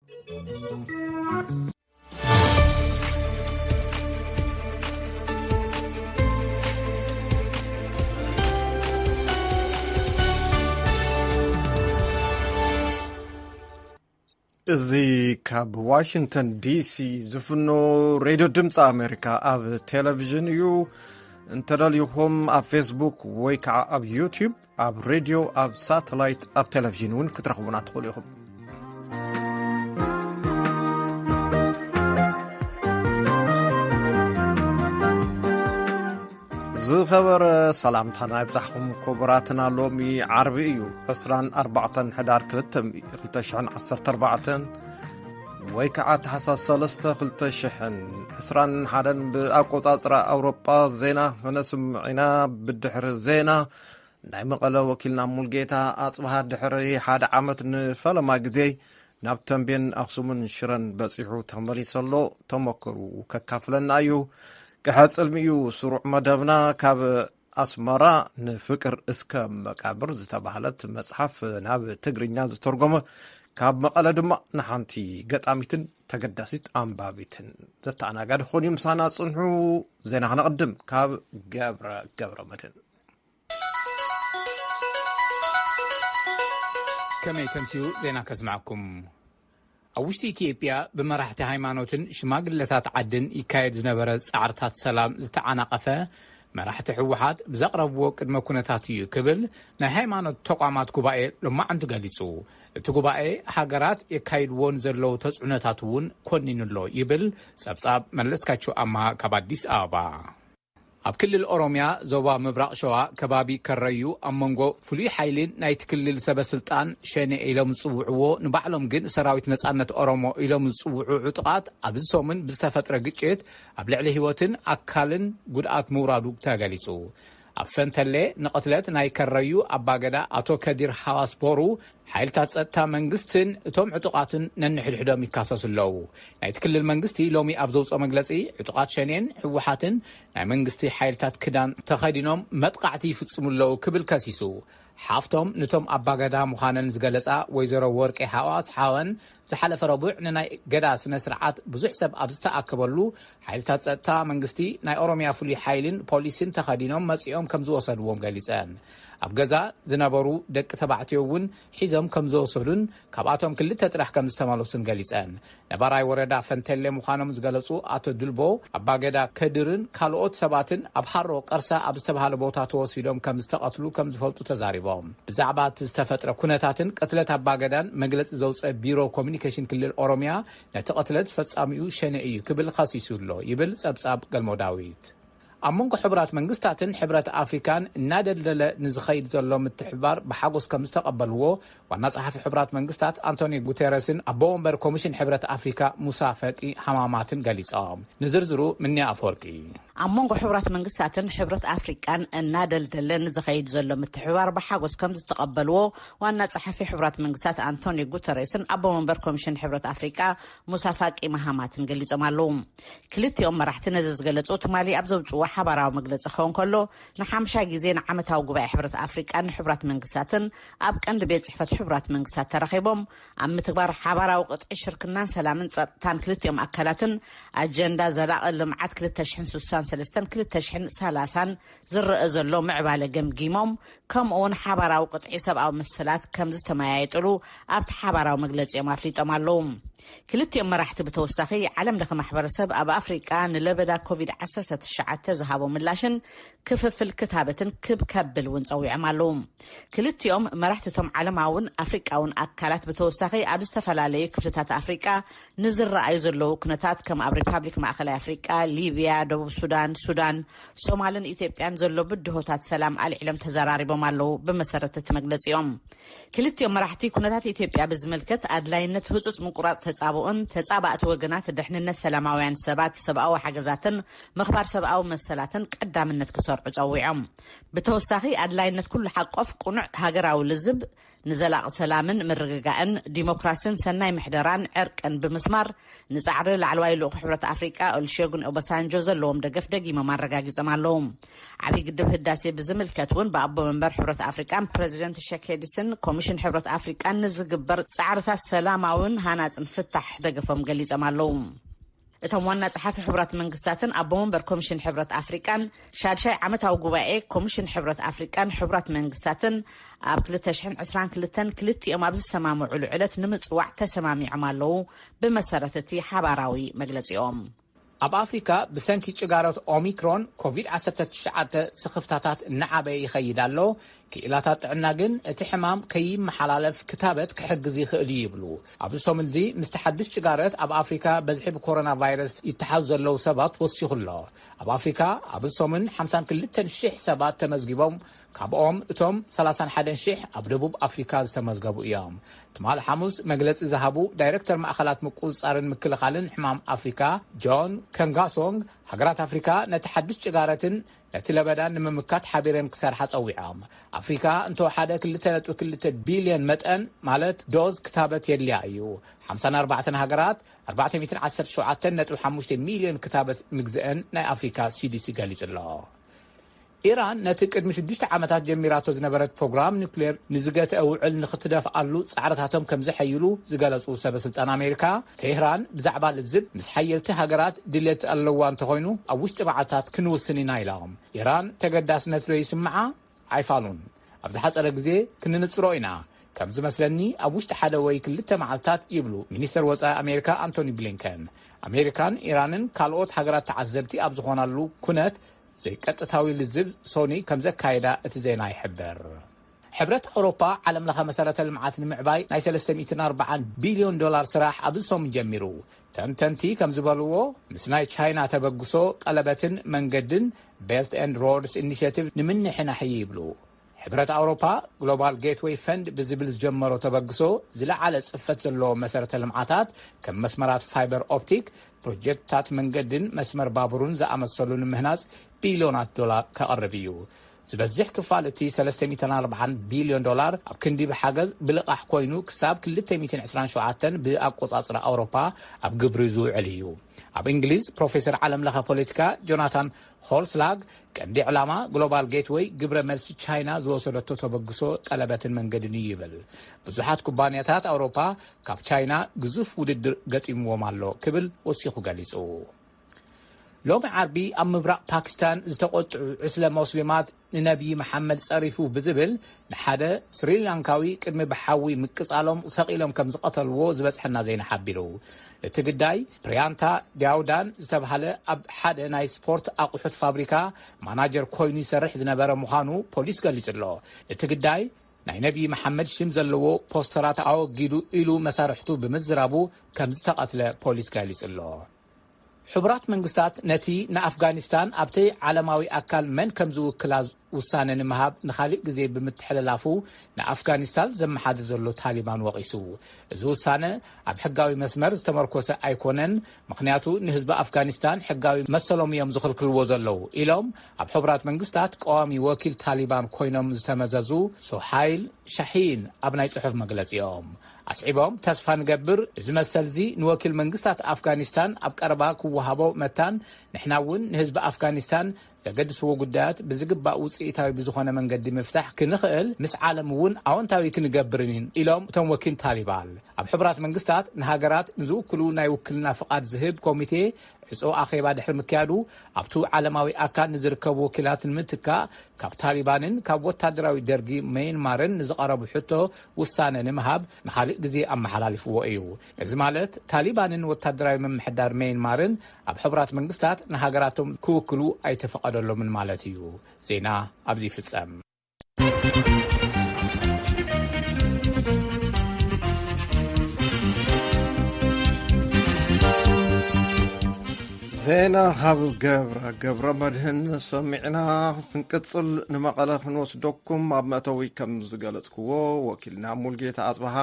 እዚ ካብ ዋሽንግተን ዲሲ ዝፍኖ ሬድዮ ድምፂ ኣሜሪካ ኣብ ቴሌቪዥን እዩ እንተደልይኹም ኣብ ፌስቡክ ወይ ከዓ ኣብ ዩቲዩብ ኣብ ሬድዮ ኣብ ሳተላይት ኣብ ቴሌቪዥን እውን ክትረኽቡና ትኽእሉ ኢኹም ዝኸበረ ሰላምታና ይብዛሕኩም ክቡራትና ሎሚ ዓርቢ እዩ 24 ሕዳር 2014 ወይ ከዓ ታሕሳስ 3 2021 ብኣቆጻጽራ ኣውሮጳ ዜና ክነስምዕና ብድሕሪ ዜና ናይ መቐለ ወኪልና ሙልጌታ ኣጽባሃ ድሕሪ ሓደ ዓመት ንፈለማ ግዜ ናብ ተንቤን ኣክሱምን ሽረን በፂሑ ተመሊሰሎ ተመክሩ ከካፍለና እዩ كحصلميو سروع مدبنا كاب أسمرا نفكر اسكا مقابر زتباهلت مصحف ناب تگرينيا زترجمه كاب مقاله دما نحنتي قطاميتن تقداسيت انبابيتن زتانا قاد خوني مسانا صنحو زينا هنقدم كاب قبر مدن كما يتمسيو زينا كسمعكم أوشتي إثيوبيا بمراحة هايمانوتن شماغلتات عدن يكايد زنبرة سعرتات سلام زتعناقفة مراحة حوحات بزقرب وقت مكونتات يكبل نا هايمانوت تقامات كوبائي لما عند قاليسو تقوبائي حاقرات يكايد وون زرلو تسعنتاتون كونين اللو يبل سابساب ملسكاتشو أما كباديس آبا ኣብ ክልል ኦሮሚያ ዞባ ምብራቕ ሸዋ ከባቢ ከረዩ ኣብ መንጎ ፍሉይ ሓይልን ናይ ትክልል ሰበስልጣን ሸኔ ኢሎም ዝፅውዕዎ ንባዕሎም ግን ሰራዊት ነጻነት ኦሮሞ ኢሎም ዝፅውዑ ጥቃት ኣብ ዝሶምን ብዝተፈጥረ ግጭት ኣብ ልዕሊ ህይወትን ኣካልን ጉድኣት ምውራዱ ተገሊጹ ኣብ ፈንተሌ ንቕትለት ናይ ከረዩ ኣባገዳ ኣቶ ከዲር ሓዋስ ቦሩ ሓይልታት ጸጥታ መንግስትን እቶም ዕጡቃትን ነንሕድሕዶም ይካሰሱ ኣለዉ ናይ ትክልል መንግስቲ ሎሚ ኣብ ዘውፅኦ መግለጺ ዕጡቃት ሸኔን ሕወሓትን ናይ መንግስቲ ሓይልታት ክዳን ተኸዲኖም መጥቃዕቲ ይፍጽሙ ኣለዉ ክብል ከሲሱ ሓፍቶም ነቶም ኣባገዳ ምዃነን ዝገለጻ ወይዘሮ ወርቄ ሓዋስ ሓወን ዝሓለፈ ረቡዕ ንናይ ገዳ ስነ ስርዓት ብዙሕ ሰብ ኣብ ዝተኣከበሉ ሓይልታት ጸጥታ መንግስቲ ናይ ኦሮሚያ ፍሉይ ሓይልን ፖሊስን ተኸዲኖም መጺኦም ከም ዝወሰድዎም ገሊጸን ኣብ ገዛ ዝነበሩ ደቂ ተባዕትዮ እውን ሒዞም ከም ዝወሰዱን ካብኣቶም ክልተ ጥራሕ ከም ዝተመለሱን ገሊጸን ነባራይ ወረዳ ፈንተሌ ምዃኖም ዝገለጹ ኣቶ ድልቦ ኣባገዳ ከድርን ካልኦት ሰባትን ኣብ ሓሮ ቀርሳ ኣብ ዝተባሃለ ቦታ ተወሲዶም ከም ዝተቐትሉ ከም ዝፈልጡ ተዛሪቦም ብዛዕባ ዝተፈጥረ ኩነታትን ቅትለት ኣባገዳን መግለጺ ዘውፅአ ቢሮ ኮሚኒኬሽን ክልል ኦሮሚያ ነቲ ቅትለት ፈጻሚኡ ሸኔ እዩ ክብል ከሲሱ ኣሎ ይብል ጸብጻብ ገልሞ ዳዊት ኣብ መንጎ ሕብራት መንግስታትን ሕብረት ኣፍሪካን እናደለለ ንዝኸይድ ዘሎ ምትሕብባር ብሓጎስ ከም ዝተቐበልዎ ዋና ጸሓፊ ሕብራት መንግስታት አንቶኒ ጉተረስን ኣብ ወንበር ኮሚሽን ሕብረት ኣፍሪካ ሙሳ ፈቂ ሓማማትን ገሊጾም ንዝርዝሩ ምንያ ኣፈወርቂ ኣብ መንጎ ሕብራት መንግስታትን ሕብረት ኣፍሪካን እናደልደለ ንዝኸይድ ዘሎ ምትሕብባር ብሓጎስ ከም ዝተቐበልዎ ዋና ጸሓፊ ሕብራት መንግስታት አንቶኒ ጉተረስን ኣብ ወንበር ኮሚሽን ሕብረት ኣፍሪካ ሙሳ ፈቂ መሃማትን ገሊጾም ኣለዉ ክልቲኦም መራሕቲ ነዚ ዝገለጹ ትማሊ ኣብ ዘውፅዎ ሓባራዊ መግለጺ ኸውን ከሎ ንሓምሻ ግዜ ንዓመታዊ ጉባኤ ሕብረት ኣፍሪካን ሕብራት መንግስታትን ኣብ ቀንዲ ቤት ጽሕፈት ሕብራት መንግስታት ተራኺቦም ኣብ ምትግባር ሓባራዊ ቅጥዒ ሽርክናን ሰላምን ጸጥታን ክልቲኦም ኣካላትን ኣጀንዳ ዘላቒ ልምዓት 2063-2030 ዝርአ ዘሎ ምዕባለ ገምጊሞም ከምኡውን ሓባራዊ ቅጥዒ ሰብኣዊ መሰላት ከም ዝተመያየጥሉ ኣብቲ ሓባራዊ መግለጺኦም ኣፍሊጦም ኣለዉ ክልቲኦም መራሕቲ ብተወሳኺ ዓለም ለኸ ማሕበረሰብ ኣብ ኣፍሪቃ ንለበዳ ኮቪድ-19 ዝሃቦ ምላሽን ክፍፍል ክታበትን ክብከብል እውን ጸዊዖም ኣለዉ ክልቲኦም መራሕቲቶም ዓለማውን ኣፍሪቃውን ኣካላት ብተወሳኺ ኣብ ዝተፈላለዩ ክፍልታት ኣፍሪቃ ንዝረኣዩ ዘለዉ ኩነታት ከም ኣብ ሪፓብሊክ ማእከላይ ኣፍሪቃ ሊብያ ደቡብ ሱዳን ሶማልን ኢትዮጵያን ዘሎ ብድሆታት ሰላም ኣልዒሎም ተዘራሪቦም ኣለዉ ብመሰረት እቲ መግለጺኦም ክልቲኦም መራሕቲ ኩነታት ኢትዮጵያ ብዝምልከት ኣድላይነት ህጹጽ ምቁራጽ ተጻብኡን ተጻባእቲ ወገናት ድሕንነት ሰላማውያን ሰባት ሰብኣዊ ሓገዛትን ምኽባር ሰብኣዊ መሰላትን ቀዳምነት ክሰርዑ ጸዊዖም ብተወሳኺ ኣድላይነት ኩሉ ሓቆፍ ቁኑዕ ሃገራዊ ልዝብ ንዘላቕ ሰላምን ምርግጋእን ዲሞክራሲን ሰናይ ምሕደራን ዕርቅን ብምስማር ንጻዕሪ ላዕለዋይ ልኡኽ ሕብረት ኣፍሪቃ ኦሉሴጉን ኦባሳንጆ ዘለዎም ደገፍ ደጊሞም ኣረጋጊጾም ኣለዉ ዓብዪ ግድብ ህዳሴ ብዝምልከት እውን ብኣቦ መንበር ሕብረት ኣፍሪቃን ፕረዚደንት ሸኬዲስን ኮሚሽን ሕብረት ኣፍሪቃን ንዝግበር ጻዕርታት ሰላማውን ሃናፅን ፍታሕ ደገፎም ገሊጾም ኣለዉ እቶም ዋና ጸሓፊ ሕብራት መንግስታትን ኣቦ መንበር ኮሚሽን ሕብረት ኣፍሪቃን ሻድሻይ ዓመታዊ ጉባኤ ኮሚሽን ሕብረት ኣፍሪቃን ሕብራት መንግስታትን ኣብ 2022 ክልቲኦም ኣብ ዝሰማምዑሉ ዕለት ንምጽዋዕ ተሰማሚዖም ኣለዉ ብመሰረት እቲ ሓባራዊ መግለጺኦም ኣብ ኣፍሪካ ብሰንኪ ጭጋሮት ኦሚክሮን ኮቪድ-19 ስኽፍታታት እናዓበየ ይኸይድ ኣሎ ክኢላታት ጥዕና ግን እቲ ሕማም ከይመሓላለፍ ክታበት ክሕግዝ ይኽእል ይብሉ ኣብዚ ሰሙን እዚ ምስ ተሓድሽ ጭጋሮት ኣብ ኣፍሪካ በዝሒ ብኮሮና ቫይረስ ይተሓዙ ዘለው ሰባት ወሲኹ ኣሎ ኣብ ኣፍሪካ ኣብዚ ሰሙን 52,000 ሰባት ተመዝጊቦም ካብኦም እቶም 31,000 ኣብ ደቡብ ኣፍሪካ ዝተመዝገቡ እዮም ትማል ሐሙስ መግለጺ ዝሃቡ ዳይሬክተር ማእኸላት ምቁጽጻርን ምክልኻልን ሕማም ኣፍሪካ ጆን ከንጋሶንግ ሃገራት ኣፍሪካ ነቲ ሓድሽ ጭጋረትን ነቲ ለበዳን ንምምካት ሓቢረን ክሰርሓ ጸዊዖም ኣፍሪካ እንተወሓደ 2.2 ቢልዮን መጠን ማለት ዶዝ ክታበት የድልያ እዩ 54 ሃገራት 417.5 ሚልዮን ክታበት ምግዝአን ናይ ኣፍሪካ CDC ገሊጹ ኣሎ ኢራን ነቲ ቅድሚ 6 ዓመታት ጀሚራቶ ዝነበረት ፕሮግራም ኒውክሌር ንዝገተ ውዕል ንኽትደፍኣሉ ጻዕርታቶም ከም ዝሐይሉ ዝገለጹ ሰበስልጣን ኣሜሪካ ቴህራን ብዛዕባ ልዝብ ምስ ሓየልቲ ሃገራት ድሌት ኣለዋ እንተኾይኑ ኣብ ውሽጢ በዓልታት ክንውስን ኢና ኢሎም ኢራን ተገዳስነት ዶ ይስምዓ ኣይፋሉን ኣብ ዝሓፀረ ግዜ ክንንጽሮ ኢና ከም ዝመስለኒ ኣብ ውሽጢ ሓደ ወይ ክልተ መዓልታት ይብሉ ሚኒስተር ወጻኢ ኣሜሪካ አንቶኒ ብሊንከን ኣሜሪካን ኢራንን ካልኦት ሃገራት ተዓዘብቲ ኣብ ዝኾናሉ ኩነት ቀጥታዊ ልዝብ ሶኒ ከም ዘካየዳ እቲ ዜና ይሕብር ሕብረት ኣውሮፓ ዓለም ለኸ መሰረተ ልምዓት ንምዕባይ ናይ 340 ቢልዮን ዶላር ስራሕ ኣብ ሰሙን ጀሚሩ ተንተንቲ ከም ዝበልዎ ምስ ናይ ቻይና ተበግሶ ቀለበትን መንገድን ቤልት ኤንድ ሮድስ ኢኒሺየቲቭ ንምንሕናሕ ይብሉ ሕብረት ኣውሮፓ ግሎባል ጌትዌይ ፈንድ ብዝብል ዝጀመሮ ተበግሶ ዝለዓለ ጽፈት ዘለዎ መሰረተ ልምዓታት ከም መስመራት ፋይበር ኦፕቲክ ፕሮጀክትታት መንገድን መስመር ባቡርን ዝኣመሰሉን ምህናጽ ቢልዮናት ዶላር ከቐርብ እዩ ዝበዝሕ ክፋል እቲ 340 ቢልዮን ዶላር ኣብ ክንዲ ብሓገዝ ብልቓሕ ኮይኑ ክሳብ 227 ብኣቆጻጽራ ኣውሮፓ ኣብ ግብሪ ዝውዕል እዩ ኣብ እንግሊዝ ፕሮፌሰር ዓለም ለኸ ፖለቲካ ጆናታን ሆልስላግ ቀንዲ ዕላማ ግሎባል ጌትዌይ ግብረ መልሲ ቻይና ዝወሰደቶ ተበግሶ ቀለበትን መንገድን ይብል ብዙሓት ኩባንያታት ኣውሮፓ ካብ ቻይና ግዙፍ ውድድር ገጢምዎም ኣሎ ክብል ወሲኹ ገሊጹ ሎሚ ዓርቢ ኣብ ምብራቕ ፓኪስታን ዝተቆጥዑ ዕስለ ሙስሊማት ንነቢይ መሐመድ ጸሪፉ ብዝብል ንሓደ ስሪላንካዊ ቅድሚ ብሓዊ ምቅጻሎም ሰቂሎም ከም ዝቐተልዎ ዝበጽሐና ዜና ሓቢሩ እቲ ግዳይ ፕሪያንታ ዳውዳን ዝተባሃለ ኣብ ሓደ ናይ ስፖርት ኣቑሑት ፋብሪካ ማናጀር ኮይኑ ይሰርሕ ዝነበረ ምዃኑ ፖሊስ ገሊጹ ኣሎ እቲ ግዳይ ናይ ነቢይ መሐመድ ሽም ዘለዎ ፖስተራት ኣወጊዱ ኢሉ መሳርሕቱ ብምዝራቡ ከም ዝተቐትለ ፖሊስ ገሊጹ ኣሎ ሕቡራት መንግስታት ነቲ ንኣፍጋኒስታን ኣብቲ ዓለማዊ ኣካል መን ከም ዝውክላ ውሳነ ንምሃብ ንኻሊእ ግዜ ብምትሕልላፉ ንኣፍጋኒስታን ዘመሓድር ዘሎ ታሊባን ወቂሱ እዚ ውሳነ ኣብ ሕጋዊ መስመር ዝተመርኮሰ ኣይኮነን ምክንያቱ ንህዝቢ ኣፍጋኒስታን ሕጋዊ መሰሎም እዮም ዝኽልክልዎ ዘለው ኢሎም ኣብ ሕቡራት መንግስታት ቀዋሚ ወኪል ታሊባን ኮይኖም ዝተመዘዙ ሶሃይል ሻሂን ኣብ ናይ ጽሑፍ መግለጺኦም ኣስዒቦም ተስፋ ንገብር እዚ መሰልዚ ንወኪል መንግስታት ኣፍጋኒስታን ኣብ ቀረባ ክወሃቦ መታን ንሕና እውን ንህዝቢ ኣፍጋኒስታን ዘገድስዎ ጉዳያት ብዝግባእ ውፅኢታዊ ብዝኾነ መንገዲ ምፍታሕ ክንኽእል ምስ ዓለም እውን ኣወንታዊ ክንገብርን ኢሎም እቶም ወኪል ታሊባን ኣብ ሕቡራት መንግስታት ንሃገራት ንዝውክሉ ናይ ውክልና ፍቓድ ዝህብ ኮሚቴ ዕጾ ኣኼባ ድሕሪ ምክያዱ ኣብቱ ዓለማዊ ኣካል ንዝርከቡ ወኪላት ንምትካእ ካብ ታሊባንን ካብ ወታደራዊ ደርጊ ሚያንማርን ንዝቐረቡ ሕቶ ውሳነ ንምሃብ ንኻሊእ ግዜ ኣመሓላሊፍዎ እዩ እዚ ማለት ታሊባንን ወታደራዊ ምምሕዳር ሚያንማርን ኣብ ሕቡራት መንግስታት ንሃገራቶም ክውክሉ ኣይተፈቐደሎምን ማለት እዩ ዜና ኣብዚ ይፍጸም ዜና ካብ ገብረ መድህን ሰሚዕና ክንቅጽል ንመቐለ ክንወስደኩም ኣብ መእተዊ ከም ዝገለጽክዎ ወኪልና ሙልጌታ ኣጽባሃ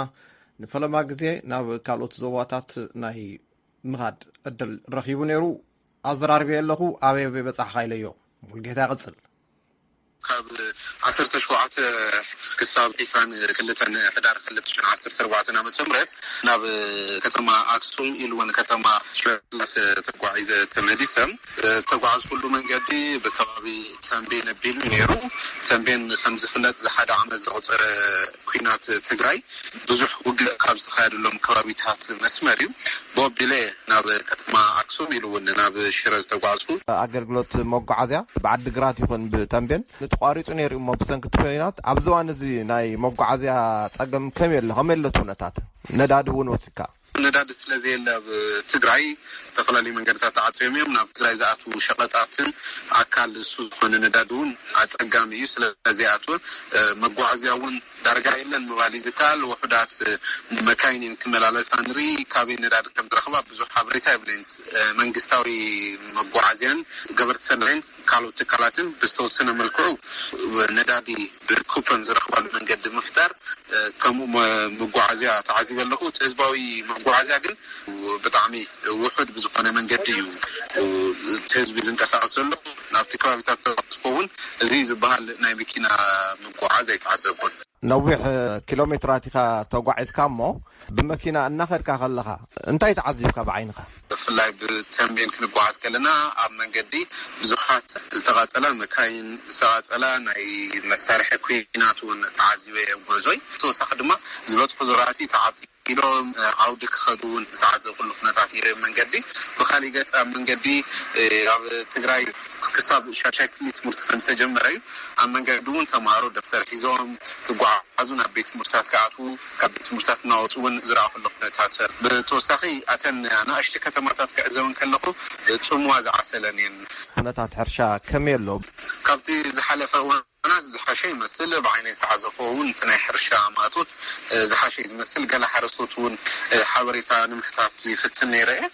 ንፈለማ ግዜ ናብ ካልኦት ዞባታት ናይ ምኻድ ዕድል ረኺቡ ነይሩ ኣዘራርበየ ኣለኹ ኣበይ በጻሕኻ ኢለዮ ሙልጌታ ይቕጽል كاب 17 كساب إسران كلتن حدار كلتشن 14 عام تمرت ناب كتما أكسوم إلوان كتما شلات تقوعز تمديسم تقوعز كل من قدي بكبابي تنبين بيلونيرو تنبين 5 فلات زحد عام زغطر كينات تجراي بزح وجه كابز تخيل لهم كبابي تات مسماري بوب دلي ناب كتما أكسوم إلوان ناب شيرز تقوعزكو أجرجلوت موقعزيا بعد قرات يكون بتنبين نتقاريت نير مبسنك تفينات عبزوان زي ناي موقعزيا تقدم كميل هميل تونتات نداد ونوسكا نداد سلازي بتجراي استقلالي من قرطات عطيميم ناب تجراي زاتو شقطاتن أكل سوزخون ندادون أتقامي سلازياتون موقعزياون درجة إلا الموالي زكال وحدات مكاينين كمل على سانري كابين نداد كم درخبا بزو حبريتها بلنت منقستاوي موقعزيان قبرت سنين قالوا تكالاتن بستوسنا ملكو ندادي بكوبن زرخبال من قد مفتر كمو موقعزيا تعزيب له تهزباوي موقعزيا قل وبطعمي وحد بزقنا من قديو تهزبي زنكساس له نابتكوا بتاتقون زيز بحال نايبكينا موقعزيا يتعذبون نوح كيلومترات توقعت كامو بمكينة النخر كخلها انت يتعذبك بعينك فلاي بتنبين كنقعد كلنا عم نقدي بزحات استغاثلا مكاين استغاثلا ناي مسارح كويناتون تعذيبه وزوي توسخدما زبط حضراتي تعذيب كيلو عودك خدون تعذب كل خناتي من قدي بخالي قت من قدي تجراي كسب شاشكني مرتفع تجمعي عم نقدون تمارو دفتر حزام تقعدون بيت مرتات كعطو كبيت مرتات ناوتون زراعة كل خناتات بتوسخي أتن أنا أشتكي تمرتات كأزون كلكو تمواز عسلانين خناتات حرشة كميلو كبتي زحلفة أنا زحشي مثل بعيني تعزفون تناي حرشة ماتوت زحشي مثل قال حرصوتون حوريتا نمحتاتي في التنيرة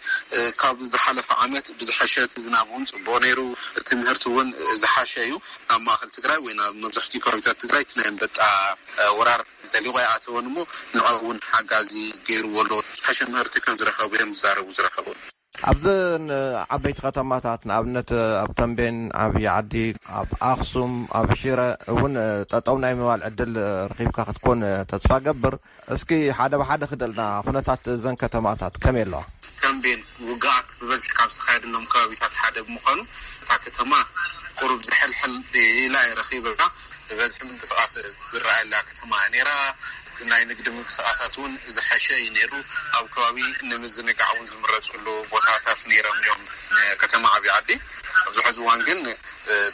كاب زحلف عامت بزحشات زنابون بونيرو تمهرتون زحشيو أما أخذ تقرأ وين مزحتي كوابيتات تقرأ تنايم بتاع ورار زليغي عاتونمو نعون حقازي غير ولو حشن مهرتكم زرخوا بهم زارو زرخوا أبزن عبيت ختماتات نابنت أب تنبين أبي عدي أب أخصم أب شيرة ون تطونا موال عدل رخيب كاخد كون تدفع قبر اسكي حدا بحدا خدلنا خناتات زن ختماتات كميل له تنبين وقعت ببزح كابس خير إنهم كوابيتات حدا بمقانو تاكتما قرب زحلحل لا رخيبة ببزح من قصاص زرع لا كتما نيرا ناي نقدم قصاصاتون زحشي نيرو أو كوابي نمزنق عون زمرت كله بوتاتا في نيرا اليوم كتما عبي عدي أبزو حزوان قن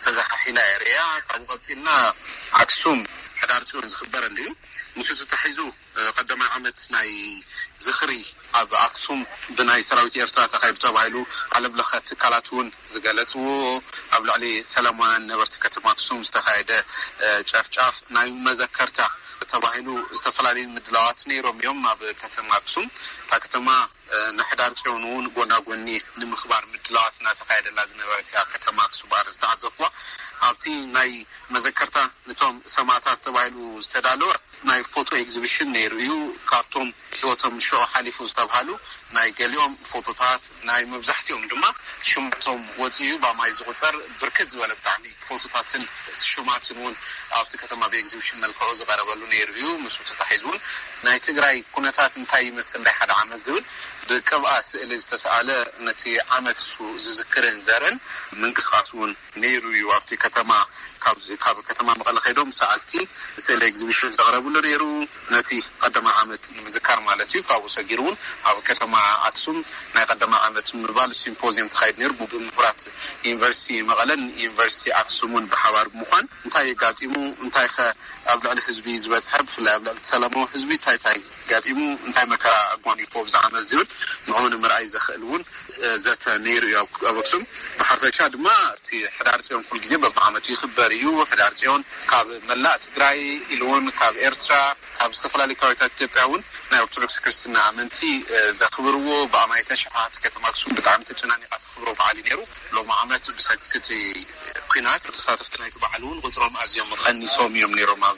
تزححي لا يريا كابوغتنا عكسوم حدارتون زخبر اللي نشوف تحيزو قدم عمت ناي زخري أب أقسم بناي سراويت إرترا تخيب تبايلو على بلخت كالاتون زقالتو قبل علي سلمان نبرت كتب أقسم استخايدة جاف ناي مذكرتا تبايلو استفلاني مدلوات نيروم يوم أب كتب أقسم تكتما نحدار تونون قونا قوني نمخبار مدلواتنا تخيدة لازم نبرت كتب أقسم بارز تعزقوا أبتي ناي مذكرتا نتوم سماعتات تبايلو استدالو ناي فوتو اكزيبيشن نيريو كارتوم هيوتم شو حليفو استبهالو ناي قاليوم فوتوتات ناي مبزحتيهم دما شمتهم وطيو بما يزغطر بركز ولا بتعني فوتوتاتن شماتنون أبتي كتما بإكزيبيشن ملكو زغاربالو نيريو مسوطة تحيزون ناي تقراي كونتات انتاي مثل لي حد عام الزول بكبقى سئلي استسألة نتي عمكسو زذكرن زارن منقصقاتون نيريو أبتي كتما كاب كتما مقال خيدوم سألتي سئلي اكزيبيشن زغاربالو نيرو نتي قدم عامت مذكر مالتي كابو سجيرون أو كتما أكسوم ناي قدم عامت مبال سيمبوزيوم تخيد نير بمبرات يونيفرسيتي مقالن يونيفرسيتي أكسومون بحوار مقان انتاي قاتيمو انتاي قبل على حزبي زبات حب فلا قبل على سلامو حزبي تاي قاتيمو انتاي مكا أقواني فوب زعام الزول نعون مرأي زخلون ذات نير يا أبوكسوم بحرفة ما في حدارتهم كل جزء بعمتي خبريو حدارتهم كاب ملأت دراي إلون كاب إرترا كاب استفلا لكارتات تبعون نايوتركس كريستنا عمنتي زخبروا بعماي تشحات كتماكسوم بتعمت تناني أتخبروا بعلي نيرو لو ما عملت بس كتي كينات تصادف تناي تبعلون قدرهم أزيوم غني صوم يوم نيرو ما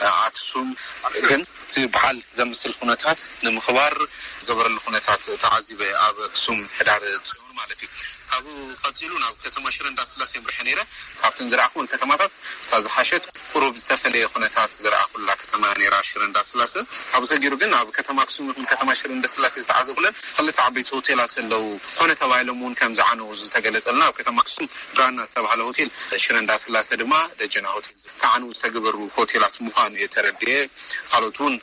عكسوم لكن بحال زمس الخناتات نمخبار قبر الخناتات تعذيب أب كسوم حدار تصون مالتي أبو قتلون أو كتما شرن داس لا سيمر حنيرة كابتن زرعون كتماتات فازحشت قرب السفلة خناتات زرع كلها كتما نيرة شرن داس لا أبو سجيرو جن أبو كتما كسوم من كتما شرن داس لا تعذب لنا خلت عبيت هوتيلات لو خناتها وايلمون كم زعنوا وزتجلس لنا وكتما كسوم رانا سبع على هوتيل شرن داس لا سدما دجنا هوتيل كانوا استجبروا هوتيلات مكان يتردي قالوا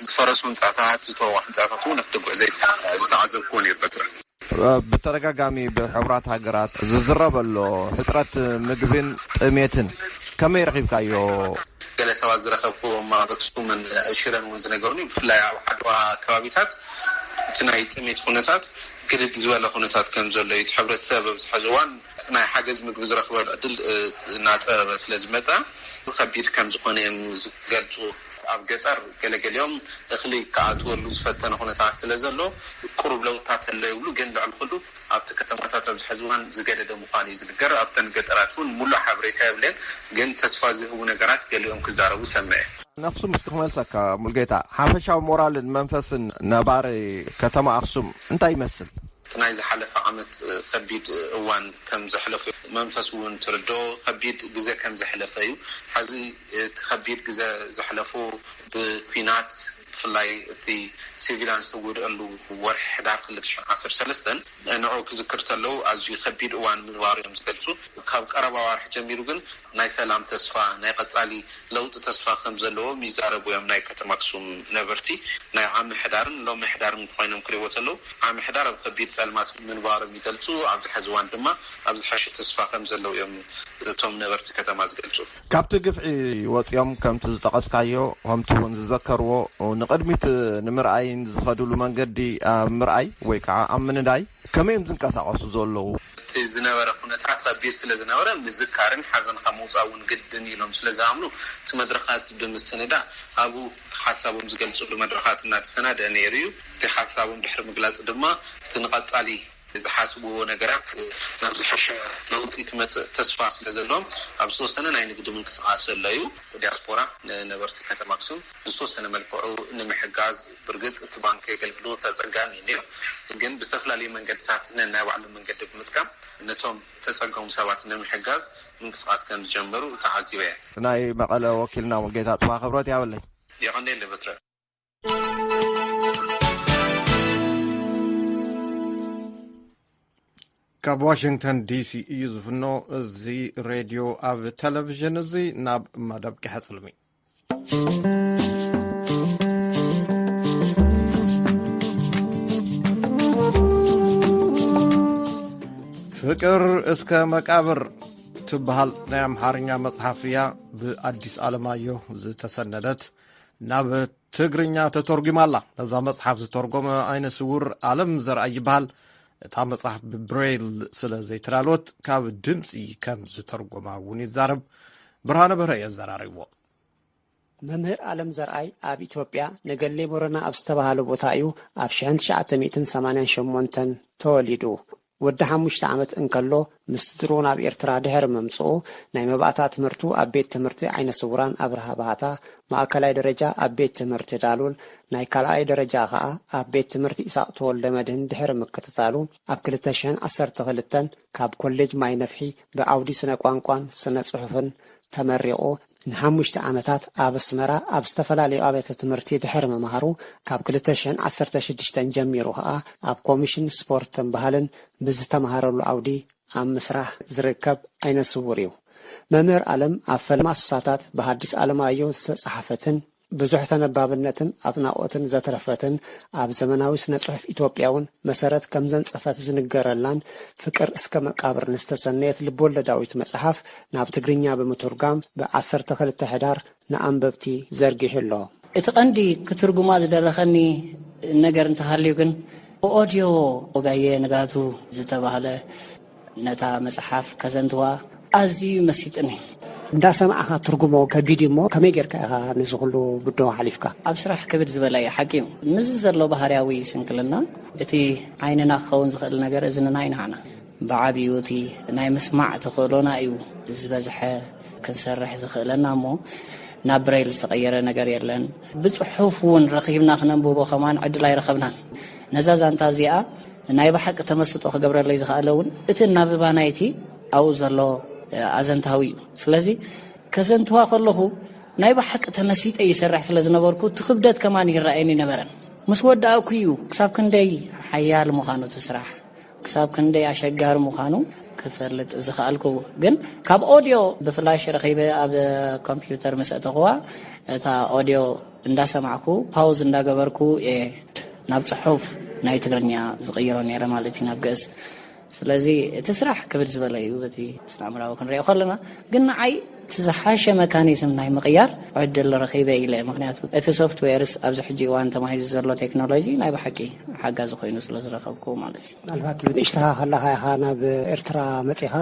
فرسون ساعات زتوحن ساعاتون نكتبوا زي زتعذب كوني بتر بترجعامي بحبرات هجرات زربلو حسرات مجبن ميتن كم يرغب كايو جلسة وزرخفو ما بكسو من شيران وزنجرني بفلا حدوا كوابيتات تنايت ميت خونتات كده جزوال خونتات كم زلوا يتحبر السبب حجوان ما حاجز مجبز رخوا الأدل نات بس لازم متى خبير كم زخونين زجرجو أبجتر كل يوم دخلي كعاتو اللوز فتنا هنا تعسل زلوا قرب لو تعسل يقولوا جند على الخلو أبتكتماتات بحجوان زجاجة مقاني زجر أبتن قطراتون ملا حبري سابلين جند تسفازه ونجارات كل يوم كزارو سماه نفسه مستقبل سكا ملقيتا حافشة مورال منفس نباري كتما أخسم أنت يمثل تنايز حلف عمت خبيد وان كم زحلف منفسون تردو خبيد جزء كم زحلفيو حزي خبيد جزء زحلفو بكينات فلاي تي سيفيلانس تقول له ورح دار قلت 10 نوعو كذكرت له أزي خبيد وان من واريم زقلتو كقربا وارح جميرو جن ناي سلام تصفى ناي قطالي لو تصفى خمزلو ميزاربو يوم ناي كتماكسوم نبرتي ناي عام حدارن لو محدارن قاينم كريوتلو عام حدار خبيد سلمات من وارم يقلتو عبد الحزوان دما عبد الحش تصفى خمزلو يوم توم نبرتي كتما زقلتو كابت قفعي وصيام كم تزقسكايو هم تون تذكروا نقدمت نمرأين زخدوا منجدي مرأي ويكع أمن داي كم يمكن كساقص زولو زناورة خناتات خبيس لزناورة مذكرين حزن خموس أو نقدن يلهم سلزاملو تمدرخات بمستندة أبو حسابهم زقلتوا بمدرخات النات سنة نيريو تحسابهم بحر مقلات دما تنقط عليه إذا حاسبوا نجارات نفس حشة نوتي كم تصفاص لزلهم أبسط سنة ناين قدو من قصاص الليو دياسبورا نبرت حتى مقسوم أبسط سنة ملفوعو نمحجاز برجت طبعا كيقلبلو تزعجاني نيو لكن بستفلا لي من قد ساعتنا نوعلم من قد بمتكم نتوم تزعجهم سوات نمحجاز من قصاص كان جمبرو تعذيبه. ناي مقالة وكيلنا وجيتها طبعا خبرات يا ولي. يا غني اللي بترى. كاب واشنطن دي سي يزفنو زي راديو أب تلفزيون زي ناب مدب كحصلمي فكر اسك مقابر تبهال نعم حارنيا مصحفية بأديس ألمايو زي تسندت ناب تغرينيا تترجم الله لذا مصحف زترجم أين سور عالم زرعي بهال تا مصحف ببريل سلا زي ترالوت كاب دمسي كم زترجم وني زارب برهان برهي الزراريو ممهر عالم زرعي اب ኢትዮጵያ ነገሌ ቦረና አብስተባሃሉ ቦታዩ ኣብ 1988 ተወሊዱ ወደ 5 ዓመት እንከሎ ምስትድሮን ኣብ ኤርትራ ድሕር መምጽኡ ናይ መባእታ ትምህርቱ ኣብ ቤት ትምህርቲ ዓይነ ስውራን ኣብርሃ ባታ ማእከላይ ደረጃ ኣብ ቤት ትምህርቲ ዳሉል ናይ ካልኣይ ደረጃ ኸኣ ኣብ ቤት ትምህርቲ ኢሳቅ ተወልደ መድህን ድሕር ምክትታሉ ኣብ 2012 ካብ ኮሌጅ ማይ ነፍሒ ብዓውዲ ስነ ቋንቋን ስነ ጽሑፍን ተመሪቆ ንሓሙሽተ ዓመታት ኣብ ኣስመራ ኣብ ዝተፈላለዩ ኣብያተ ትምህርቲ ድሕር መምሃሩ ካብ 2016 ጀሚሩ ኸኣ ኣብ ኮሚሽን ስፖርትን ባህልን ብዝተምሃረሉ ዓውዲ ኣብ ምስራሕ ዝርከብ ዓይነ ስውር እዩ መምህር ዓለም ኣብ ፈልማ ሱሳታት ብሃዲስ ኣለማዮ ዝተጻሕፈትን ብዙሕ ተነባብነትን ኣጥናቆትን ዘተረፈትን ኣብ ዘመናዊ ስነ ጽሑፍ ኢትዮጵያውን መሰረት ከም ዘንጽፈት ዝንገረላን ፍቅር እስከ መቃብር ንስተሰነየት ልቦለዳዊት መጽሐፍ ናብ ትግርኛ ብምትርጓም ብ12 ሕዳር ንኣንበብቲ ዘርጊሕሎ እቲ ቀንዲ ክትርጉማ ዝደረኸኒ ነገር እንተሃልዩ ግን ኦዲዮ ወጋየ ነጋቱ ዝተባሃለ ነታ መጽሐፍ ከዘንትዋ ኣዝዩ መስይጥኒ እንዳ ሰማዓኻ ትርጉሞ ከቢድሞ ከመይ ጌርካ ኢኻ ነዚ ኩሉ ብዶ ሓሊፍካ ኣብ ስራሕ ከቢድ ዝበለ ሓቂም ምዝ ዘሎ ባህርያዊ ስንክልና እቲ ዓይንና ክኸውን ዝኽእል ነገር እዝንና ይናዓና ብዓብዩ እቲ ናይ ምስማዕ ተኽእሎና እዩ ዝበዝሐ ክንሰርሕ ዝኽእለና እሞ ናብ ብሬል ዝተቐየረ ነገር የለን ብፅሑፍ እውን ረኺብና ክነንብቦ ከማን ዕድል ኣይረኸብናን ነዛዛንታ እዚኣ ናይ ባሓቂ ተመስጦ ክገብረለይ ዝኽኣለውን እቲ ናብባ ናይቲ ኣብኡ ዘሎ ኣዘንታዊ እዩ ስለዚ ከዘንትዋ ከለኹ ናይ ባሓቂ ተመሲጠ ይሰርሕ ስለ ዝነበርኩ ትኽብደት ከማን ይረአየኒ ነበረን ምስ ወዳእኩ እዩ ክሳብ ክንደይ ሓያል ምዃኑ ትስራሕ ክሳብ ክንደይ ኣሸጋሪ ምዃኑ ክፈልጥ ዝኽኣልኩ ግን ካብ ኦድዮ ብፍላሽ ረኺበ ኣብ ኮምፒውተር መስእተኽዋ እታ ኦድዮ እንዳሰማዕኩ ፓውዝ እንዳገበርኩ ናብ ጽሑፍ ናይ ትግርኛ ዝቕይሮ ነይረ ማለት እዩ ናብ ገጽ ስለዚ እቲ ስራሕ ክብድ ዝበለ እዩ በቲ ስናምራዊ ክንሪኦ ከለና ግን ንዓይ ትዝሓሸ መካኒዝም ናይ ምቕያር ዕድል ረኺበ ኢለ ምክንያቱ እቲ ሶፍትዌርስ ኣብዚ ሕጂ እዋን ተማሂዙ ዘሎ ቴክኖሎጂ ናይ ብሓቂ ሓጋዚ ኮይኑ ስለ ዝረኸብኩ ማለት እዩ ምናልባት ብንእሽተኻ ከለኻ ኢኻ ናብ ኤርትራ መፂኻ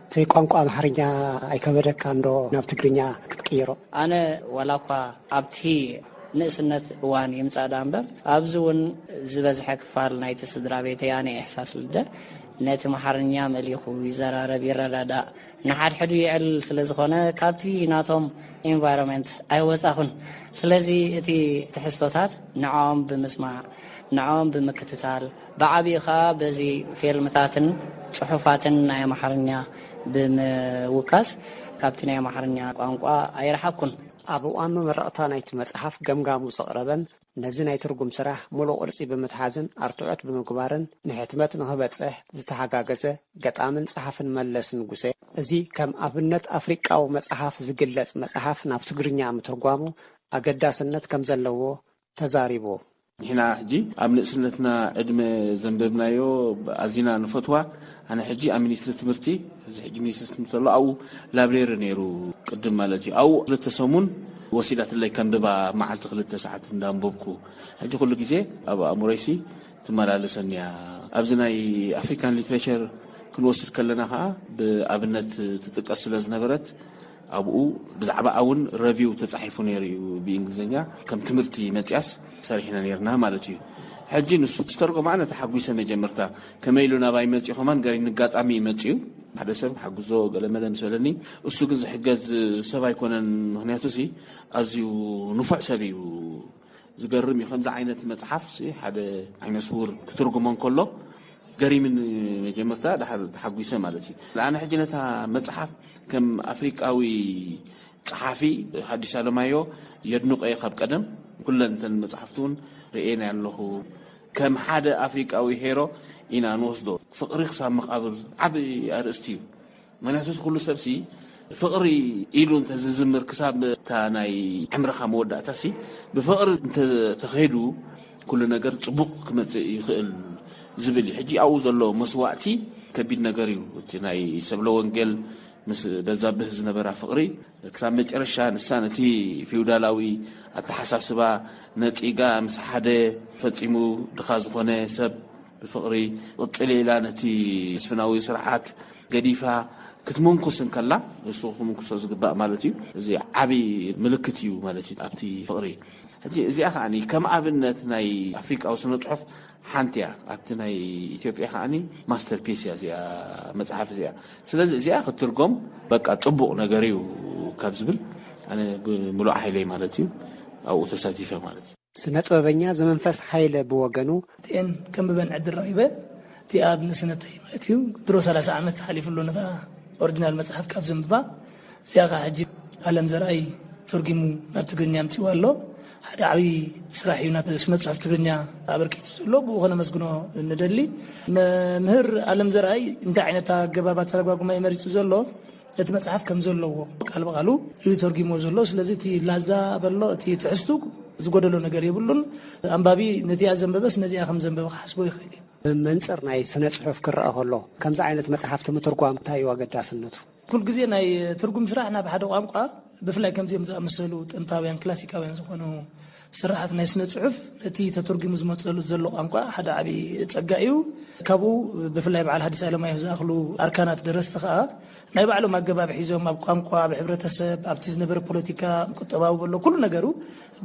እቲ ቋንቋ ኣምሓርኛ ኣይከበደካ እንዶ ናብ ትግርኛ ክትቅይሮ ኣነ ዋላ እኳ ኣብቲ ንእስነት እዋን ይምፃዳ እምበር ኣብዚ እውን ዝበዝሐ ክፋል ናይቲ ስድራ ቤተይ ኣነ እሕሳስ ልደር ነቲ መሓርኛ መሊኹ ይዘራረብ ይረዳዳእ ንሓድሕዱ ይዕል ስለ ዝኾነ ካብቲ ናቶም ኤንቫይሮንመንት ኣይወፃኹን ስለዚ እቲ ትሕዝቶታት ንዖም ብምስማዕ ንዖም ብምክትታል ብዓብኢኻ በዚ ፊልምታትን ጽሑፋትን ናይ ኣምሓርኛ ብምውካስ ካብቲ ናይ ኣምሓርኛ ቋንቋ ኣይረሓኩን ኣብ እዋን መመረቕታ ናይቲ መጽሓፍ ገምጋሙ ዘቕረበን ነዚ ናይ ትርጉም ስራሕ ሙሉእ ቅርጺ ብምትሓዝን ኣርትዖት ብምግባርን ንሕትመት ንኽበጽሕ ዝተሓጋገዘ ገጣምን ጸሓፍን መለስ ንጉሴ እዚ ከም ኣብነት ኣፍሪቃዊ መጽሓፍ ዝግለጽ መጽሓፍ ናብ ትግርኛ ምትርጓሙ ኣገዳስነት ከም ዘለዎ ተዛሪቡ ንሕና ሕጂ ኣብ ንእስነትና ዕድመ ዘንበብናዮ ኣዚና ንፈትዋ ኣነ ሕጂ ኣብ ሚኒስትሪ ትምህርቲ እዚ ሕጂ ሚኒስትሪ ትምህርቲ ኣሎ ኣብኡ ላብሬሪ ነይሩ ቅድም ማለት እዩ ኣብኡ 2 ሰሙን ወሲዳትለይ ከንብባ መዓልቲ 2 ሰዓት እንዳንበብኩ ሕጂ ኩሉ ግዜ ኣብ ኣእሙሮይሲ ትመላለሰንያ ኣብዚ ናይ ኣፍሪካን ሊትሬቸር ክንወስድ ከለና ከዓ ብኣብነት ትጥቀስ ስለ ዝነበረት ኣብኡ ብዛዕባ እውን ሬቪው ተጻሒፉ ነይሩ ብእንግሊዝኛ ከም ትምህርቲ መጽያስ ሰሪሕና ነርና ማለት እዩ ሕጂ ንሱ ተተርጎማ ኣነ ተሓጒሰ መጀመርታ ከመይሉ ናባይ መጽኡ ኸማን ገሪ ንጋጣሚ መጽኡ ሓደ ሰብ ሓግዞ ገለመለ ንሰለኒ እሱ ግን ዝሕገዝ ሰብ ኣይኮነን ምክንያቱ ሲ ኣዝዩ ንፉዕ ሰብ እዩ ዝገርም እዩ ከምዚ ዓይነት መጽሓፍ ሓደ ዓይነት ስውር ክትርጉሞን ከሎ ገሪምን መጀመርታ ተሓጒሰ ማለት እዩ ለኣነ ሕጂ ነታ መጽሓፍ ከም ኣፍሪቃዊ ጸሓፊ ሓዲስ ኣለማዮ የድንቆየ ካብ ቀደም ኩለንተን መጽሓፍቱን ርኤና ኣለኹ ከም ሓደ ኣፍሪቃዊ ሄሮ ኢና ንወስዶ ፍቕሪ ክሳብ መቃብር ዓብይ ኣርእስቲ እዩ ምክንያቱ ኩሉ ሰብሲ ፍቕሪ ኢሉ እንተዝዝምር ክሳብ እታ ናይ ዕምርኻ መወዳእታ ሲ ብፍቕሪ እንተተኸይዱ ኩሉ ነገር ጽቡቕ ክመጽእ ይኽእል ዝብል ሕጂ ኣብኡ ዘሎ መስዋዕቲ ከቢድ ነገር እዩ እቲ ናይ ሰብለ ወንጌል ምስ በዛብህ ዝነበራ ፍቕሪ ክሳብ መጨረሻ ንሳ ነቲ ፊውዳላዊ ኣተሓሳስባ ነፂጋ ምስ ሓደ ፈጺሙ ድኻ ዝኾነ ሰብ ብፍቕሪ ቅፅል ኢላ ነቲ ስፍናዊ ስርዓት ገዲፋ ክትመንኩስን ከላ እሱ ክትመንኩሶ ዝግባእ ማለት እዩ እዚ ዓብይ ምልክት እዩ ማለት እዩ ኣብቲ ፍቕሪ ሕጂ እዚኣ ከዓኒ ከም ኣብነት ናይ ኣፍሪቃዊ ስነ ጽሑፍ ሓንቲ እያ ኣብቲ ናይ ኢትዮጵያ ከዓኒ ማስተርፒስ እያ እዚኣ መጽሓፍ እዚኣ ስለዚ እዚኣ ክትርጎም በቃ ጽቡቕ ነገር እዩ ካብ ዝብል ኣነ ብሙሉእ ሓይለይ ማለት እዩ ኣብኡ ተሳቲፈ ማለት እዩ ስነ ጥበበኛ ዘመንፈስ ሓይለ ብወገኑ እቲአን ከም ብበን ዕድል ረኺበ እቲ ኣብ ንስነተይ ማለት እዩ ድሮ 30 ዓመት ሓሊፍሉ ነታ ኦሪጂናል መጽሓፍ ካብ ዘንብባ እዚኣ ከዓ ሕጂ ዓለም ዘርኣይ ተርጊሙ ናብ ትግርኛ ምፅኡ ኣሎ ሓደ ዓብይ ስራሕ እዩ ናብ ስነ ጽሑፍ ትግርኛ ኣበርኪቱ ዘሎ ብኡ ከነመስግኖ እንደሊ መምህር ዓለም ዘርኣይ እንታይ ዓይነት ኣገባባት ተረጓጉማ ይመሪፁ ዘሎ እቲ መጽሓፍ ከም ዘለዎ ቃል በቃሉ እዩ ተርጊሞ ዘሎ ስለዚ እቲ ላዛ በሎ እቲ ትሕዝቱ ዝጎደሎ ነገር ይብሉን ኣንባቢ ነቲ ዘንበበስ ነዚኣ ከም ዘንበበ ሓስቦ ይኽእል እዩ መንጽር ናይ ስነ ጽሑፍ ክረአ ከሎ ከምዚ ዓይነት መጽሓፍቲ ምትርጓም እንታይ እዩ ኣገዳስነቱ ኩል ግዜ ናይ ትርጉም ስራሕ ናብ ሓደ ቋንቋ ብፍላይ ከምዚኦም ዝኣመሰሉ ጥንታውያን ክላሲካውያን ዝኾኑ ስራሓት ናይ ስነ ጽሑፍ እቲ ተተርጊሙ ዝመጽሉ ዘሎ ቋንቋ ሓደ ዓብይ ጸጋ እዩ ካብኡ ብፍላይ በዓል ሐዲስ ኣለማዮ ዝኣኽሉ ኣርካናት ደረስቲ ከዓ ናይ ባዕሎም ኣገባብ ሒዞም ኣብ ቋንቋ ብሕብረተሰብ ኣብቲ ዝነበረ ፖለቲካ ቁጠባዊ በሎ ኩሉ ነገሩ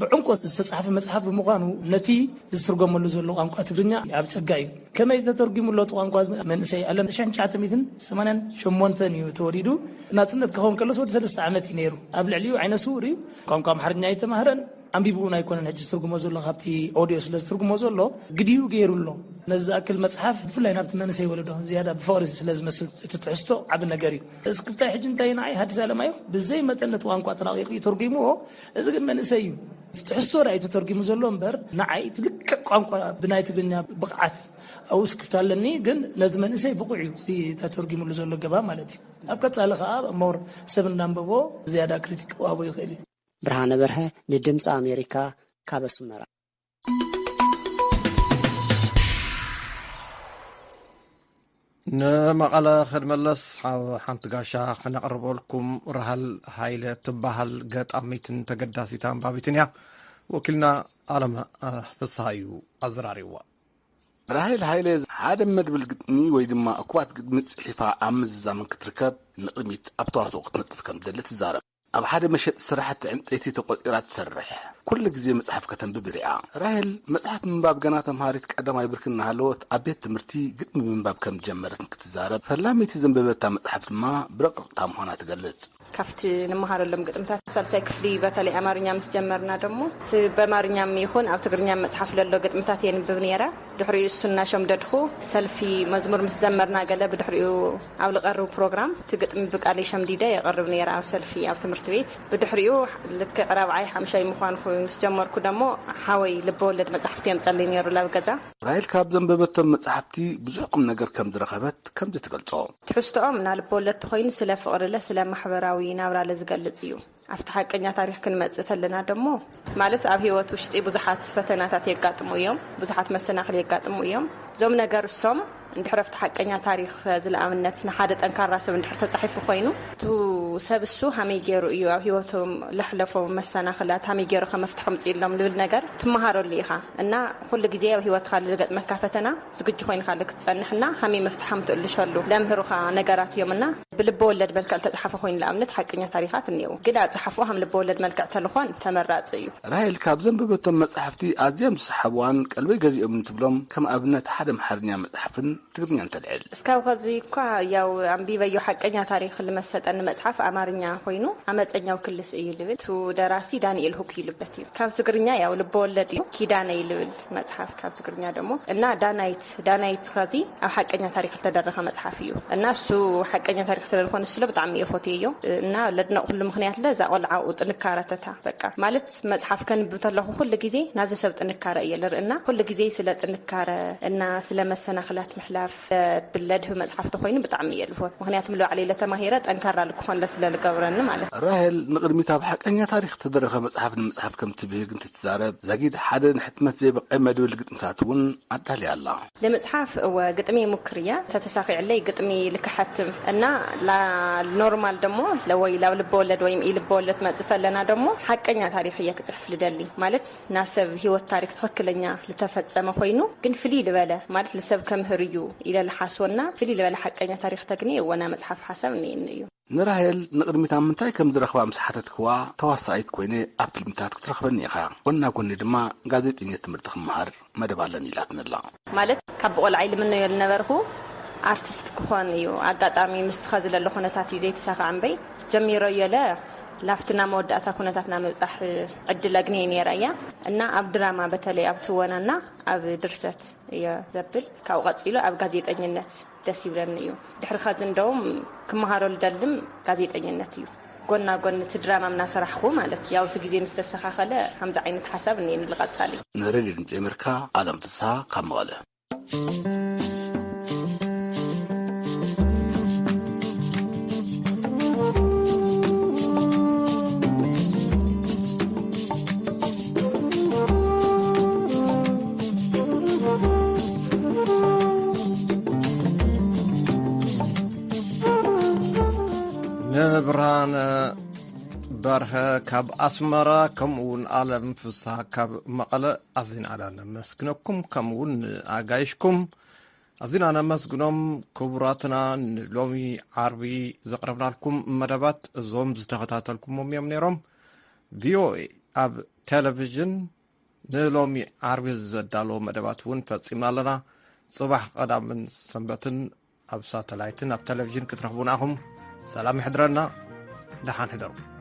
ብዕምቆ ዝተጻሕፈ መጽሓፍ ብምዃኑ ነቲ ዝትርጎመሉ ዘሎ ቋንቋ ትግርኛ ኣብ ጸጋ እዩ ከመይ ዝተተርጊሙሎ ቋንቋ መንእሰይ ኣለም 1988 እዩ ተወሊዱ ናጽነት ክኸውን ከሎስ ወዲ 3 ዓመት እዩ ነይሩ ኣብ ልዕሊኡ ዓይነ ስውር እዩ ቋንቋ ኣምሓርኛ ይተማህረን ኣንቢቡን ኣይኮነን ሕጂ ትርጉሞ ዘሎ ካብቲ ኦዲዮ ስለ ትርጉሞ ዘሎ ግዲዩ ገይሩሎ ነዛ ኣክል መጽሓፍ ብፍላይ ናብቲ መንእሰይ ወለዶ ዝያዳ ብፍቅሪ ስለ ዝመስል እቲ ትሕዝቶ ዓብ ነገር እዩ እስክፍታይ ሕጂ እንታይ ንዓይ ሓዲስ ኣለማዮ ብዘይ መጠነት ቋንቋ ተራቂቑ ተርጊምዎ እዚ ግን መንእሰይ እዩ ትሕዝቶ ራእይ ተርጊሙ ዘሎ እምበር ንዓይ ትልቅቕ ቋንቋ ብናይ ትግርኛ ብቕዓት ኣብ እስክፍታለኒ ግን ነዚ መንእሰይ ብቑዕ እዩ ተተርጊሙሉ ዘሎ ገባ ማለት እዩ ኣብ ቀጻሊ ከዓ ሞር ሰብ እንዳንበቦ ዝያዳ ክሪቲክ ዋቦ ይኽእል እዩ ብርሃነ በርሀ ንድምፂ ኣሜሪካ ካብ ኣስመራ ንመቐለ ክድመለስ ሓንቲ ጋሻ ክነቕርበልኩም ራህል ሃይለ ትበሃል ገጣሚትን ተገዳሲት ኣንባቢትን እያ ወኪልና ኣለመ ፍስሓ እዩ ኣዘራሪብዋ ራህል ሃይለ ሓደ መድብል ግጥሚ ወይ ድማ እኩባት ግጥሚ ጽሒፋ ኣብ ምዝዛምን ክትርከብ ንቕድሚት ኣብ ተዋስኦ ክትነጥፍ ከም ትደሊ ትዛረብ ኣብ ሓደ መሸጢ ስራሕቲ ዕንጨይቲ ተቆጢራ ትሰርሕ ኩሉ ግዜ መጽሓፍ ከተንብብ ሪኣ ራህል መጽሓፍ ምንባብ ገና ተምሃሪት ቀዳማይ ብርኪ እናሃለወት ኣብ ቤት ትምህርቲ ግጥሚ ምንባብ ከም ጀመረት ክትዛረብ ፈላሚቲ ዘንበበታ መጽሓፍ ድማ ብረቕርቕታ ምዃና ትገልጽ ካፍቲ ንመሃረሎም ግጥምታት ሳልሳይ ክፍሊ በተለይ ኣማርኛ ምስ ጀመርና ደሞ በአማርኛም ይኹን ኣብ ትግርኛ መጽሓፍ ለሎ ግጥምታት የንብብ ነራ ድሕሪኡ እሱና ሸምደድኹ ሰልፊ መዝሙር ምስ ዘመርና ገለ ብድሕሪኡ ኣብ ልቐርብ ፕሮግራም ትግጥም ብቃለይ ሸምዲደ የቐርብ ነራ ኣብ ሰልፊ ኣብ ትምህርቲ ቤት ብድሕሪኡ ልክ ራብዓይ ሓምሻይ ምዃንኩ ምስ ጀመርኩ ደሞ ሓወይ ልበወለድ መጽሓፍቲ የምጸለይ ነሩ ላብ ገዛ ራህል ካብ ዘንበበቶም መጽሓፍቲ ብዙሕ ቁም ነገር ከም ዝረኸበት ከም ዝትገልጾ ትሕዝቶኦም ና ልበወለድ ተኾይኑ ስለ ፍቕርለ ስለ ማሕበራዊ ናብራለ ዝገልጽ እዩ ኣብቲ ሓቀኛ ታሪክ ክንመጽእ ተለና ደሞ ማለት ኣብ ህይወት ውሽጢ ብዙሓት ፈተናታት የጋጥሙ እዮም ብዙሓት መሰናኽል የጋጥሙ እዮም ዞም ነገር እሶም እንድሕረፍቲ ሓቀኛ ታሪክ ዝለኣምነት ንሓደ ጠንካራ ሰብ እንድሕር ተጻሒፉ ኮይኑ ቱ ሰብሱ ሃመይ ገይሩ እዩ ኣብ ህይወቶም ለሕለፎም መሰናኽላት ሃመይ ገይሩ ከመፍትሕ ምጽኢሎም ልብል ነገር ትመሃረሉ ኢኻ እና ኩሉ ግዜ ኣብ ህይወትካ ዝገጥመካ ፈተና ዝግጁ ኮይንካ ክትጸንሕና ሃመይ መፍትሕ ምትእልሸሉ ለምህሩኻ ነገራት እዮምና ብልበ ወለድ መልክዕ ተጻሓፈ ኮይኑ ለኣምነት ሓቀኛ ታሪኻት እንየው ግን ኣጻሓፉ ሃም ልበ ወለድ መልክዕ ተልኾን ተመራጽ እዩ ራህል ካብ ዘንበበቶም መጽሓፍቲ ኣዝዮም ዝሰሓብዋን ቀልበይ ገዚኦም እንትብሎም ከም ኣብነት ሓደ ኣምሓርኛ መጽሓፍን ትግርኛ ተልዕል እስካብ ከዚ እኳ ያው ኣንቢበዮ ሓቀኛ ታሪክ ልመሰጠን መጽሓፍ ኣማርኛ ኮይኑ ኣመፀኛው ክልስ እዩ ልብል ቱ ደራሲ ዳንኤል ሁክ ይልበት እዩ ካብ ትግርኛ ያው ልበ ወለድ እዩ ኪዳነ ይልብል መጽሓፍ ካብ ትግርኛ ደሞ እና ዳናይት ከዚ ኣብ ሓቀኛ ታሪክ ዝተደረኸ መጽሓፍ እዩ እና እሱ ሓቀኛ ታሪክ ስለልኾነ ስለ ብጣዕሚ እፎትዮ እና ለድነቕ ኩሉ ምክንያት ለዛ ቆልዓኡ ጥንካረተታ በቃ ማለት መጽሓፍ ከንብብ ተለኹ ኩሉ ግዜ ናዚ ሰብ ጥንካረ እየ ልርእና ኩሉ ግዜ ስለ ጥንካረ እና ስለ መሰናኽላት ምሕላፍ ብለድህ መጽሓፍ ተኾይኑ ብጣዕሚ እየ ልፎት ምክንያቱም ለባዕለይ ለተማሂረ ጠንካራ ልክኾን ስለልገብረኒ ማለት ራህል ንቅድሚት ኣብ ሓቀኛ ታሪክ ተደረኸ መጽሓፍ ንምጽሓፍ ከም ትብህግ እንትትዛረብ ዛጊድ ሓደ ንሕትመት ዘይበቀይ መድብል ግጥምታት እውን ኣዳልያ ኣላ ለመጽሓፍ ግጥሚ ሙክርያ ተተሳኺዕለይ ግጥሚ ልክሐትም እና ኖርማል ደሞ ለወይ ላብ ልበ ወለድ ወይ ልበ ወለድ መጽእት ኣለና ደሞ ሓቀኛ ታሪክ እየ ክጽሕፍ ልደሊ ማለት ናሰብ ህይወት ታሪክ ትኽክለኛ ልተፈጸመ ኮይኑ ግን ፍልይ ልበለ ማለት ልሰብ ከምህር እዩ ኢለ ልሓስወና ፍልይ ልበለ ሓቀኛ ታሪክ ተግኒ ወና መጽሓፍ ሓሳብ እዩ ንራህል ንቅድሚት ኣብ ምንታይ ከም ዝረኽባ ምስሓተት ክዋ ተዋሳኢት ኮይነ ኣብ ፊልምታት ክትረኽበኒ ኢኻ ወና ጎኒ ድማ ጋዜጠኝነት ትምህርቲ ክመሃር መደብ ኣለኒ ኢላትንላ ማለት ካብ ቆልዓይ ልምነዮ ዝነበርኩ ኣርቲስት ክኾን እዩ ኣጋጣሚ ምስትኻ ዝለሎ ኩነታት እዩ ዘይተሳኽዕ እምበይ ጀሚሮ የለ ላፍትና መወዳእታ ኩነታትና መብጻሕ ዕድል ኣግኒ ነይራያ እና ኣብ ድራማ በተለይ ኣብ ትወናና ኣብ ድርሰት እየ ዘብል ካብ ቀፂሉ ኣብ ጋዜጠኝነት ደስ ይብለኒ እዩ ድሕሪ ኸዚ እንደውም ክመሃሮ ልደልም ጋዜጠኝነት እዩ ጎና ጎን እቲ ድራማ ምናሰራሕኩ ማለት ያው እቲ ግዜ ምስ ተስተኻኸለ ከምዚ ዓይነት ሓሳብ እኔ ንልቐጻሊ ንሬድዮ ድምፂ ኣሜሪካ ኣለም ፍስሓ ካብ መቐለ ብርሃን በርሀ ካብ ኣስመራ ከምኡውን ኣለም ፍስሓ ካብ መቐለ ኣዚና ነመስግነኩም ከምኡውን ኣጋይሽኩም ኣዚና ነመስግኖም ክቡራትና ንሎሚ ዓርቢ ዘቕረብናልኩም መደባት እዞም ዝተኸታተልኩሞም እዮም ነይሮም ቪኦኤ ኣብ ቴሌቭዥን ንሎሚ ዓርቢ ዘዳለዎ መደባት እውን ፈጺምና ኣለና ጽባሕ ቀዳምን ሰንበትን ኣብ ሳተላይትን ኣብ ቴሌቭዥን ክትረኽቡና ኢኹም ሰላም ይሕድረና دحان حدروا